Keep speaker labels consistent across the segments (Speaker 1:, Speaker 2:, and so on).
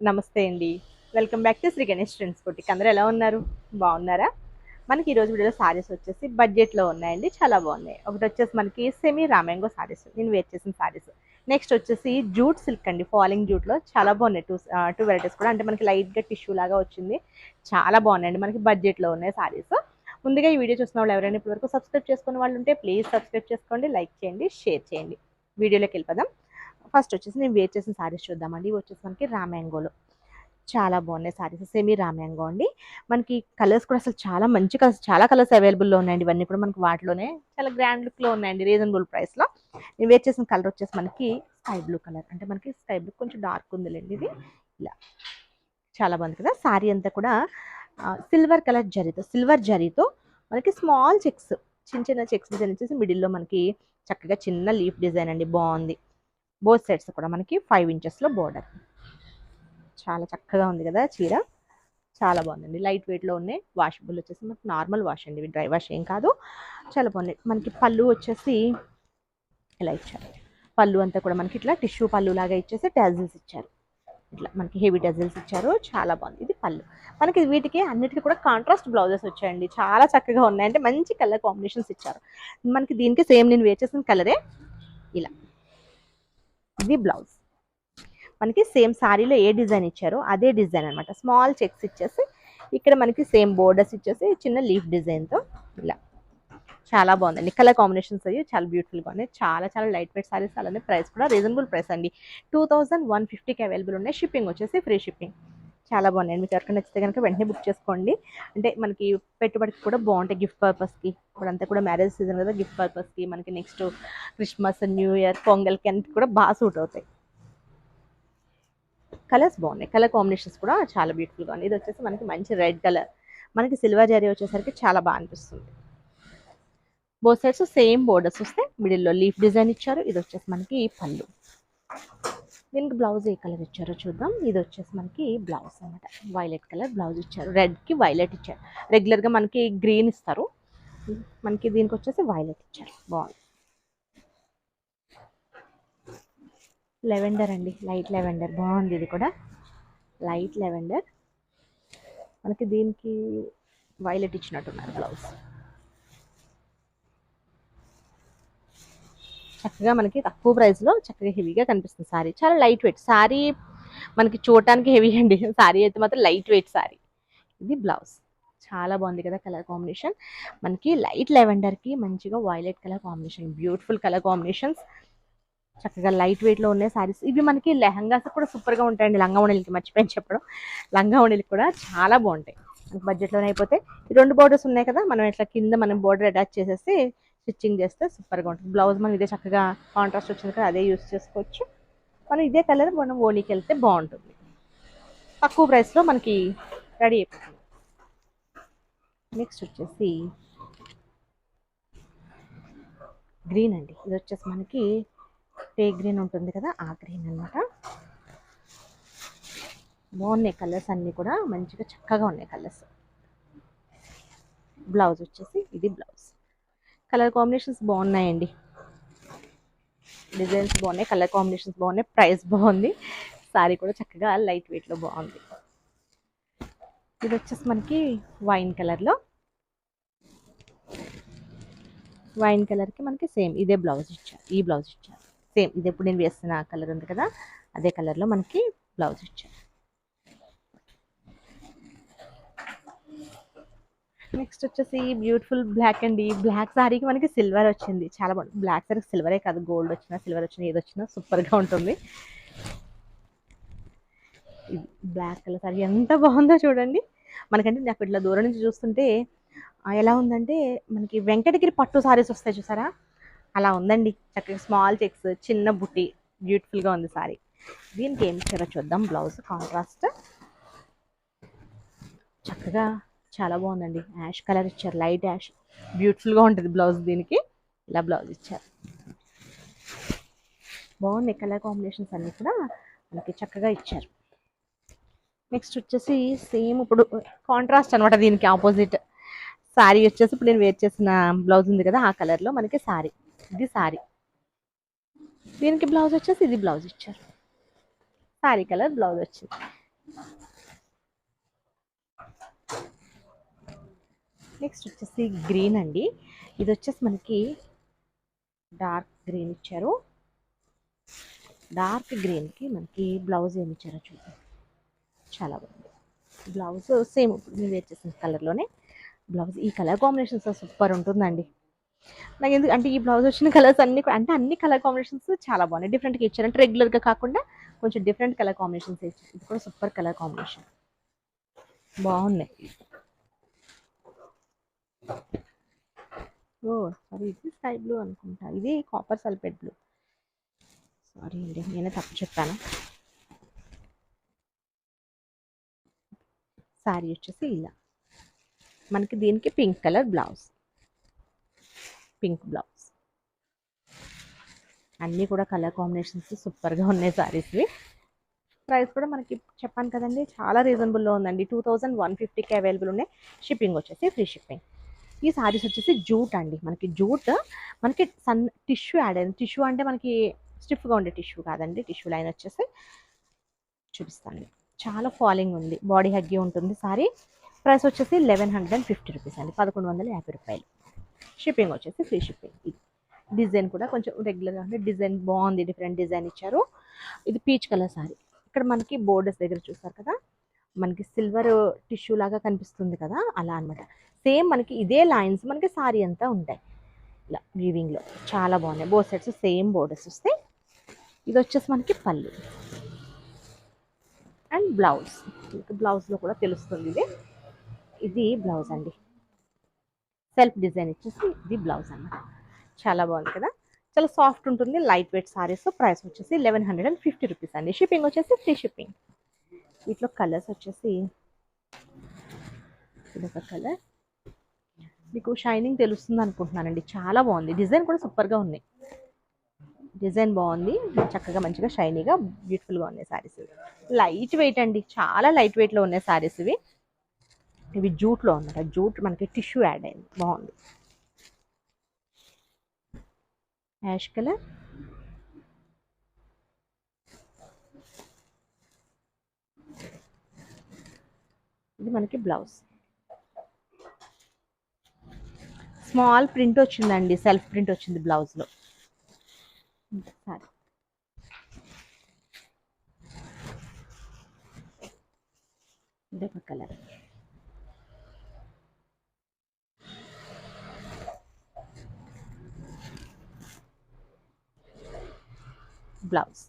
Speaker 1: నమస్తే అండి. Welcome back to Shri Ganesh trends boutique. అందరూ ఎలా ఉన్నారు? బాగున్నారా? మనకి ఈరోజు వీడియోలో సారీస్ వచ్చేసి బడ్జెట్లో ఉన్నాయండి. చాలా బాగున్నాయి. ఒకటి వచ్చేసి మనకి సెమీ రామ్యాంగో సారీస్, నేను వేర్ చేసిన సారీస్. నెక్స్ట్ వచ్చేసి జూట్ సిల్క్ అండి, ఫాలింగ్ జూట్లో చాలా బాగున్నాయి. టూ వెరైటీస్ కూడా, అంటే మనకి లైట్గా టిష్యూ లాగా వచ్చింది. చాలా బాగున్నాయండి, మనకి బడ్జెట్లో ఉన్నాయి సారీస్. ముందుగా ఈ వీడియో చూసిన వాళ్ళు ఎవరైనా ఇప్పటివరకు సబ్స్క్రైబ్ చేసుకున్న వాళ్ళు ఉంటే ప్లీజ్ సబ్స్క్రైబ్ చేసుకోండి, లైక్ చేయండి, షేర్ చేయండి. వీడియోలోకి వెళ్ళిపోదాం. ఫస్ట్ వచ్చేసి నేను వేర్ చేసిన సారీస్ చూద్దామండి. ఇవి వచ్చేసి మనకి రామ్యాంగోలో చాలా బాగున్నాయి సారీస్, సెమీ రామ్యాంగో అండి. మనకి కలర్స్ కూడా అసలు చాలా మంచి కలర్స్, చాలా కలర్స్ అవైలబుల్లో ఉన్నాయండి. ఇవన్నీ కూడా మనకి వాటిలోనే చాలా గ్రాండ్ లుక్లో ఉన్నాయండి, రీజనబుల్ ప్రైస్లో. నేను వేర్ చేసిన కలర్ వచ్చేసి మనకి స్కై బ్లూ కలర్, అంటే మనకి స్కై బ్లూ కొంచెం డార్క్ ఉందిలేండి. ఇది ఇలా చాలా బాగుంది కదా. సారీ అంతా కూడా సిల్వర్ కలర్ జరీతో, సిల్వర్ జరీతో మనకి స్మాల్ చెక్స్, చిన్న చిన్న చెక్స్ డిజైన్ వచ్చేసి మిడిల్లో మనకి చక్కగా చిన్న లీఫ్ డిజైన్ అండి, బాగుంది. బోత్ సైడ్స్ కూడా మనకి 5 ఇంచెస్లో బోర్డర్. చాలా చక్కగా ఉంది కదా చీర, చాలా బాగుందండి. లైట్ వెయిట్లో ఉన్నాయి. వాషబుల్ వచ్చేసి మనకి నార్మల్ వాష్ అండి, డ్రై వాష్ ఏం కాదు. చాలా బాగున్నాయి. మనకి పళ్ళు వచ్చేసి ఇలా ఇచ్చారు. పళ్ళు అంతా కూడా మనకి ఇట్లా టిష్యూ పళ్ళు లాగా ఇచ్చేసి టజిల్స్ ఇచ్చారు. ఇట్లా మనకి హెవీ టజిల్స్ ఇచ్చారు, చాలా బాగుంది. ఇది పళ్ళు. మనకి వీటికి అన్నిటికీ కూడా కాంట్రాస్ట్ బ్లౌజెస్ వచ్చాయండి, చాలా చక్కగా ఉన్నాయి. అంటే మంచి కలర్ కాంబినేషన్స్ ఇచ్చారు మనకి. దీనికి సేమ్ నేను వేర్ చేసిన కలరే ఇలా. ఇది బ్లౌజ్. మనకి సేమ్ సారీలో ఏ డిజైన్ ఇచ్చారో అదే డిజైన్ అనమాట. స్మాల్ చెక్స్ ఇచ్చేసి ఇక్కడ మనకి సేమ్ బోర్డర్స్ ఇచ్చేసి చిన్న లీఫ్ డిజైన్తో ఇలా చాలా బాగుందండి. కలర్ కాంబినేషన్స్ అయ్యి చాలా బ్యూటిఫుల్గా ఉన్నాయి. చాలా చాలా లైట్ వెయిట్ సారీస్, అలానే ప్రైస్ కూడా రీజనబుల్ ప్రైస్ అండి. 2150కి అవైలబుల్ ఉన్నాయి. షిప్పింగ్ వచ్చేసి ఫ్రీ షిప్పింగ్. చాలా బాగున్నాయండి. మీకు ఎవరికైనా నచ్చితే కనుక వెంటనే బుక్ చేసుకోండి. అంటే మనకి పెట్టుబడికి కూడా బాగుంటాయి, గిఫ్ట్ పర్పస్కి. ఇప్పుడంతా కూడా మ్యారేజ్ సీజన్ కదా, గిఫ్ట్ పర్పస్కి, మనకి నెక్స్ట్ క్రిస్మస్, న్యూ ఇయర్, పొంగల్కి అన్నిటి కూడా బాగా సూట్ అవుతాయి. కలర్స్ బాగున్నాయి, కలర్ కాంబినేషన్స్ కూడా చాలా బ్యూటిఫుల్గా ఉన్నాయి. ఇది వచ్చేసి మనకి మంచి రెడ్ కలర్, మనకి సిల్వర్ జరీ వచ్చేసరికి చాలా బాగా అనిపిస్తుంది. బోత్ సైడ్స్ సేమ్ బోర్డర్స్ వస్తే మిడిల్లో లీఫ్ డిజైన్ ఇచ్చారు. ఇది వచ్చేసి మనకి పళ్ళు. దీనికి బ్లౌజ్ ఏ కలర్ ఇచ్చారో చూద్దాం. ఇది వచ్చేసి మనకి బ్లౌజ్ అనమాట, వైలెట్ కలర్ బ్లౌజ్ ఇచ్చారు. రెడ్కి వైలెట్ ఇచ్చారు. రెగ్యులర్గా మనకి గ్రీన్ ఇస్తారు, మనకి దీనికి వచ్చేసి వైలెట్ ఇచ్చారు. బాగుంది. లెవెండర్ అండి, లైట్ లెవెండర్, బాగుంది. ఇది కూడా లైట్ లెవెండర్. మనకి దీనికి వైలెట్ ఇచ్చినట్టున్నారు బ్లౌజ్. చక్కగా మనకి తక్కువ ప్రైస్లో చక్కగా హెవీగా కనిపిస్తుంది సారీ. చాలా లైట్ వెయిట్ సారీ, మనకి చూడటానికి హెవీ అండి. సారీ అయితే మాత్రం లైట్ వెయిట్ సారీ. ఇది బ్లౌజ్. చాలా బాగుంది కదా కలర్ కాంబినేషన్. మనకి లైట్ లెవెండర్కి మంచిగా violet colour combination, beautiful colour combinations. చక్కగా లైట్ వెయిట్లో ఉన్నాయి సారీస్. ఇవి మనకి లెహంగాస్ కూడా సూపర్గా ఉంటాయండి. లంగా ఓణీలకి మర్చిపోయాను చెప్పడం, లంగా ఓణీలకి కూడా చాలా బాగుంటాయి. మనకి బడ్జెట్లోనే అయిపోతే ఈ 2 బోర్డర్స్ ఉన్నాయి కదా, మనం ఇట్లా కింద మనం బోర్డర్ అటాచ్ చేసేసి స్టిచ్చింగ్ చేస్తే సూపర్గా ఉంటుంది. బ్లౌజ్ మనం ఇదే చక్కగా కాంట్రాస్ట్ వచ్చింది కదా, అదే యూస్ చేసుకోవచ్చు. మనం ఇదే కలర్ మనం ఓణీకి వెళ్తే బాగుంటుంది. తక్కువ ప్రైస్లో మనకి రెడీ అయిపోతుంది. నెక్స్ట్ వచ్చేసి గ్రీన్ అండి. ఇది వచ్చేసి మనకి టే గ్రీన్ ఉంటుంది కదా, ఆ గ్రీన్ అనమాట. బాగున్నాయి కలర్స్ అన్నీ కూడా, మంచిగా చక్కగా ఉన్నాయి కలర్స్. బ్లౌజ్ వచ్చేసి ఇది బ్లౌజ్. కలర్ కాంబినేషన్స్ బాగున్నాయండి, డిజైన్స్ బాగున్నాయి, కలర్ కాంబినేషన్స్ బాగున్నాయి, ప్రైస్ బాగుంది. సారీ కూడా చక్కగా లైట్ వెయిట్లో బాగుంది. ఇది వచ్చేసి మనకి వైన్ కలర్లో, వైన్ కలర్కి మనకి సేమ్ ఇదే బ్లౌజ్ ఇచ్చారు. ఈ బ్లౌజ్ ఇచ్చారు సేమ్, ఇది ఎప్పుడు నేను వేస్తున్న కలర్ ఉంది కదా, అదే కలర్లో మనకి బ్లౌజ్ ఇచ్చారు. నెక్స్ట్ వచ్చేసి బ్యూటిఫుల్ బ్లాక్ అండి. బ్లాక్ సారీకి మనకి సిల్వర్ వచ్చింది, చాలా బాగుంది. బ్లాక్ సారీకి సిల్వరే కాదు, గోల్డ్ వచ్చినా సిల్వర్ వచ్చినా ఏది వచ్చినా సూపర్గా ఉంటుంది. బ్లాక్ కలర్ సారీ ఎంత బాగుందో చూడండి. మనకంటే నాకు ఇట్లా దూరం నుంచి చూస్తుంటే ఎలా ఉందంటే, మనకి వెంకటగిరి పట్టు సారీస్ వస్తాయి చూసారా, అలా ఉందండి. చక్కగా స్మాల్ చెక్స్, చిన్న బుట్టి, బ్యూటిఫుల్గా ఉంది సారీ. దీనికి ఏం ఇచ్చారో చూద్దాం. బ్లౌజ్ కాంట్రాస్ట్ చక్కగా చాలా బాగుందండి. యాష్ కలర్ ఇచ్చారు, లైట్ యాష్, బ్యూటిఫుల్గా ఉంటుంది బ్లౌజ్. దీనికి ఇలా బ్లౌజ్ ఇచ్చారు. బాగున్నాయి కలర్ కాంబినేషన్స్ అన్నీ కూడా మనకి చక్కగా ఇచ్చారు. నెక్స్ట్ వచ్చేసి సేమ్ ఇప్పుడు కాంట్రాస్ట్ అనమాట, దీనికి ఆపోజిట్ సారీ వచ్చేసి ఇప్పుడు నేను వేర్ చేసిన బ్లౌజ్ ఉంది కదా, ఆ కలర్లో మనకి సారీ. ఇది సారీ, దీనికి బ్లౌజ్ వచ్చేసి ఇది బ్లౌజ్ ఇచ్చారు. సారీ కలర్ బ్లౌజ్ వచ్చింది. నెక్స్ట్ వచ్చేసి గ్రీన్ అండి. ఇది వచ్చేసి మనకి డార్క్ గ్రీన్ ఇచ్చారు. డార్క్ గ్రీన్కి మనకి బ్లౌజ్ ఏమి ఇచ్చారో చూద్దాం. చాలా బాగుంది బ్లౌజ్. సేమ్ ఇప్పుడు మీరు వచ్చేసిన కలర్లోనే బ్లౌజ్. ఈ కలర్ కాంబినేషన్స్ సూపర్ ఉంటుందండి. నాకు ఎందుకు అంటే ఈ బ్లౌజ్ వచ్చిన కలర్స్ అన్ని అంటే అన్ని కలర్ కాంబినేషన్స్ చాలా బాగున్నాయి. డిఫరెంట్గా ఇచ్చారు అంటే రెగ్యులర్గా కాకుండా కొంచెం డిఫరెంట్ కలర్ కాంబినేషన్స్ ఇచ్చారు. ఇది కూడా సూపర్ కలర్ కాంబినేషన్, బాగున్నాయి. ఓ సారీ, ఇది స్కై బ్లూ అనుకుంటా, ఇది కాపర్ సల్ఫేట్ బ్లూ. సారీ అండి, నేనే తప్పు చెప్పాను. శారీ వచ్చేసి ఇలా మనకి దీనికి pink colour blouse, pink blouse. అన్నీ కూడా కలర్ కాంబినేషన్స్ సూపర్గా ఉన్నాయి శారీస్వి. ప్రైస్ కూడా మనకి చెప్పాను కదండి చాలా రీజనబుల్లో ఉందండి. 2150కి అవైలబుల్ ఉన్నాయి. షిప్పింగ్ వచ్చేసి ఫ్రీ షిప్పింగ్. ఈ శారీస్ వచ్చేసి జూట్ అండి. మనకి జూట్ మనకి టిష్యూ యాడ్ అయింది. టిష్యూ అంటే మనకి స్టిఫ్గా ఉండే టిష్యూ కాదండి. టిష్యూ లైన్ వచ్చేసి చూపిస్తాను. చాలా ఫాలింగ్ ఉంది, బాడీ హగ్గి ఉంటుంది సారీ. ప్రైస్ వచ్చేసి 1150 రూపీస్ అండి, 1150 రూపాయలు. షిప్పింగ్ వచ్చేసి ఫ్రీ షిప్పింగ్. ఇది డిజైన్ కూడా కొంచెం రెగ్యులర్గా అంటే డిజైన్ బాగుంది, డిఫరెంట్ డిజైన్ ఇచ్చారు. ఇది పీచ్ కలర్ సారీ. ఇక్కడ మనకి బోర్డర్స్ దగ్గర చూస్తారు కదా, మనకి సిల్వర్ టిష్యూ లాగా కనిపిస్తుంది కదా, అలా అనమాట. సేమ్ మనకి ఇదే లైన్స్ మనకి సారీ అంతా ఉంటాయి ఇలా వీవింగ్లో. చాలా బాగున్నాయి. బోత్ సైడ్స్ సేమ్ బోర్డర్స్ వస్తాయి. ఇది వచ్చేసి మనకి పళ్ళు అండ్ బ్లౌజ్. బ్లౌజ్లో కూడా తెలుస్తుంది ఇది. ఇది బ్లౌజ్ అండి, సెల్ఫ్ డిజైన్ ఇచ్చేసి ఇది బ్లౌజ్ అన్నమాట. చాలా బాగుంది కదా, చాలా సాఫ్ట్ ఉంటుంది, లైట్ వెయిట్ సారీస్. ప్రైస్ వచ్చేసి 1150 రూపీస్ అండి. షిప్పింగ్ వచ్చేసి ఫ్రీ షిప్పింగ్. వీటిలో కలర్స్ వచ్చేసి ఇదొక కలర్, మీకు షైనింగ్ తెలుస్తుంది అనుకుంటున్నానండి. చాలా బాగుంది, డిజైన్ కూడా సూపర్గా ఉన్నాయి. డిజైన్ బాగుంది, చక్కగా మంచిగా షైనీగా బ్యూటిఫుల్గా ఉన్నాయి శారీస్. లైట్ వెయిట్ అండి, చాలా లైట్ వెయిట్లో ఉన్నాయి శారీస్ ఇవి. ఇవి జూట్లో అన్నమాట. జూట్ మనకి టిష్యూ యాడ్ అయింది, బాగుంది. యాష్ కలర్, ఇది మనకి బ్లౌజ్. స్మాల్ ప్రింట్ వచ్చిందండి, సెల్ఫ్ ప్రింట్ వచ్చింది బ్లౌజ్లో. సరే, ఇదొక కలర్. బ్లౌజ్.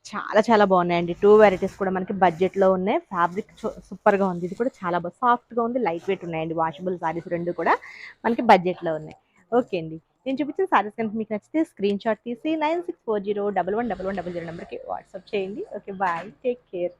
Speaker 1: చాలా చాలా బాగున్నాయండి. 2 వెరైటీస్ కూడా మనకి బడ్జెట్లో ఉన్నాయి. ఫ్యాబ్రిక్ సూపర్గా ఉంది. ఇది కూడా చాలా బాగా సాఫ్ట్గా ఉంది, లైట్ వెయిట్ ఉన్నాయండి. వాషబుల్ సారీస్ రెండు కూడా మనకి బడ్జెట్లో ఉన్నాయి. ఓకే అండి, నేను చూపించిన సారీస్ కనుక మీకు నచ్చితే స్క్రీన్ షాట్ తీసి 9640111100 నెంబర్కి వాట్సాప్ చేయండి. Okay, bye, take care.